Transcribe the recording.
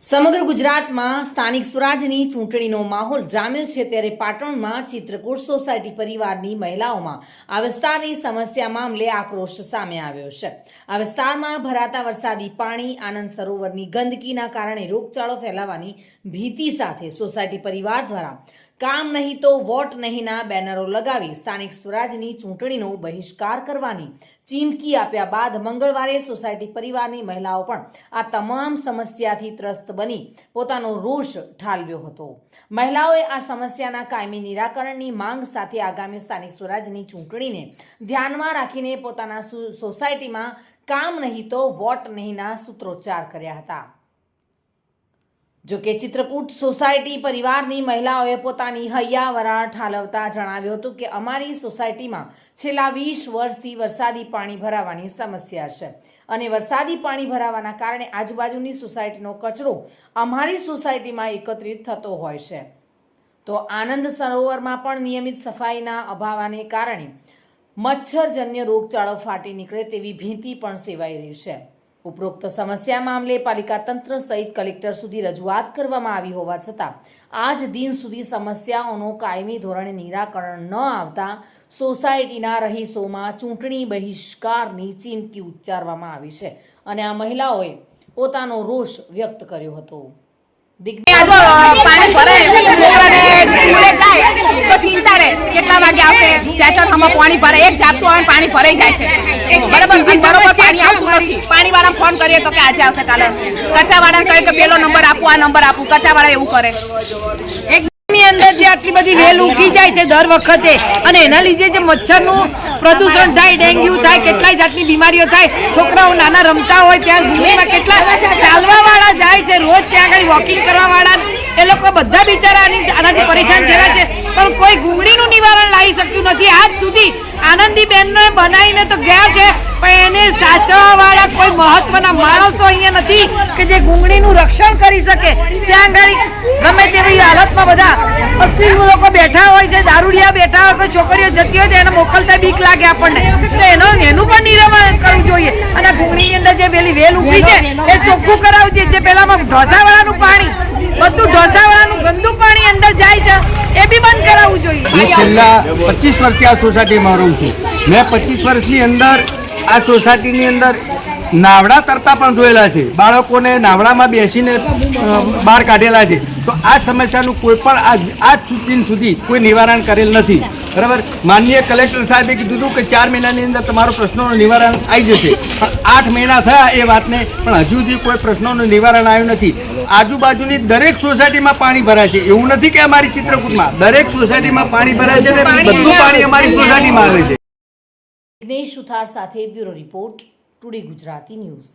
સમગ્ર ગુજરાતમાં સ્થાનિક સ્વરાજની ચૂંટણીનો માહોલ જામ્યો છે ત્યારે પાટણમાં ચિત્રકૂટ સોસાયટી પરિવારની મહિલાઓમાં આ વિસ્તારની સમસ્યા મામલે આક્રોશ સામે આવ્યો છે। આ વિસ્તારમાં ભરાતા વરસાદી પાણી, આનંદ સરોવરની ગંદકીના કારણે રોગચાળો ફેલાવાની ભીતિ સાથે સોસાયટી પરિવાર દ્વારા કામ નહીં તો વોટ નહીંના બેનરો લગાવી સ્થાનિક સ્વરાજની ચૂંટણીનો બહિષ્કાર કરવાની ચીમકી આપ્યા બાદ મંગળવારે સોસાયટી પરિવારની મહિલાઓ પણ આ તમામ સમસ્યાથી ત્રસ્ત બની પોતાનો રોષ ઠાલવ્યો હતો। મહિલાઓએ આ સમસ્યાના કાયમી નિરાકરણની માંગ સાથે આગામી સ્થાનિક સ્વરાજની ચૂંટણીને ધ્યાનમાં રાખીને પોતાના સોસાયટીમાં કામ નહીં તો વોટ નહીંના સૂત્રોચ્ચાર કર્યા હતા। જો કે ચિત્રકૂટ સોસાયટી પરિવારની મહિલાઓએ પોતાની હૈયાવરાળ ઠાલવતા જણાવ્યું હતું કે અમારી સોસાયટીમાં છેલ્લા 20 વર્ષથી વરસાદી પાણી ભરાવાની સમસ્યા છે અને વરસાદી પાણી ભરાવાના કારણે આજુબાજુની સોસાયટીનો કચરો અમારી સોસાયટીમાં એકત્રિત થતો હોય છે, તો આનંદ સરોવરમાં પણ નિયમિત સફાઈના અભાવને કારણે મચ્છરજન્ય રોગચાળો ફાટી નીકળે તેવી ભીતિ પણ સેવાઈ રહી છે। ઉપરોક્ત સમસ્યા મામલે પાલિકા તંત્ર સહિત કલેક્ટર સુધી રજૂઆત કરવામાં આવી હોવા છતાં આજ દિન સુધી સમસ્યાઓનો કાયમી ધોરણે નિરાકરણ ન આવતા સોસાયટીના રહીશોમાં ચૂંટણી બહિષ્કારની ચીમકી ઉચ્ચારવામાં આવી છે અને આ મહિલાઓએ પોતાનો રોષ વ્યક્ત કર્યો હતો। પાણી ભરાય સ્કૂલે જાય તો ચિંતા રહે કેટલા વાગે આવશે ત્યાં હમ પાણી ભરાય એક ઝાપટું આવે પાણી ભરાઈ જાય છે બરોબર પાણી આવતું નથી। પાણીવાળા ફોન કરીએ તો કે આજે આવશે કાલે, કચાવાળા કહે કે પેલો નંબર આપું આ નંબર આપું, કચાવાળા એવું કરે। ની અંદર જે આટલી બધી વેલ ઉગી જાય છે દર વખતે અને એના લીધે જે મચ્છરનું પ્રદૂષણ થાય, ડેન્ગ્યુ થાય, કેટલાય જાતની બીમારીઓ થાય। છોકરાઓ નાના રમતા હોય ત્યાં ભૂમિમાં કેટલા ચાલવા વાળા જાય છે, રોજ ત્યાં આગળ વોકિંગ કરવા વાળા એ લોકો બધા બિચારા આનાથી પરેશાન થયેલા છે, પણ કોઈ ગુંગળીનું નિવારણ લાવી શક્યું નથી આજ સુધી। આનંદીબેનને બનાવીને તો ગયા છે પણ એને સાચવવા વાળા કોઈ મહત્વના માણસો અહીંયા નથી કે જે ગુંગળીનું રક્ષણ કરી શકે। ત્યાં આગળ ગમે તેવી હાલતમાં બધા અશ્લીલ લોકો બેઠા હોય છે, દારૂડિયા બેઠા હોય, કોઈ છોકરીઓ જતી હોય તો એને મોકલતા બીક લાગે આપણને, તો એનું પણ નિરાકરણ કરવું જોઈએ। અને ગુંગળીની અંદર જે પેલી વેલ ઉભી છે એ ચોખ્ખું કરાવવું છે। જે પેલામાં ઢોસાવાળાનું પાણી બધું ઢોસાવાળાનું ગંદુ પાણી અંદર જાય છે એ બી બંધ કરાવવું જોઈએ। છેલ્લા 25 વર્ષથી આ સોસાયટીમાં રહું છું। મેં 25 વર્ષની અંદર આ સોસાયટીની અંદર નાવડા તરતા પણ જોયેલા છે, બાળકોને નાવડામાં બેસીને બહાર કાઢેલા છે। તો આ સમસ્યાનું કોઈ પણ આજ સુધી કોઈ નિવારણ કરેલ નથી, બરાબર। માનનીય કલેક્ટર સાહેબે કીધું હતું કે 4 મહિનાની અંદર તમારો પ્રશ્નોનું નિવારણ આવી જશે, પણ 8 મહિના થયા એ વાતને, પણ હજુ સુધી કોઈ પ્રશ્નોનું નિવારણ આવ્યું નથી। આજુબાજુની દરેક સોસાયટીમાં પાણી ભરાય છે, એવું નથી કે અમારી ચિત્રકૂટમાં દરેક સોસાયટીમાં પાણી ભરાય છે ને બધું પાણી અમારી સોસાયટીમાં આવે છે। વિઘ્નેશ સુથાર સાથે bureau report, today Gujarati news.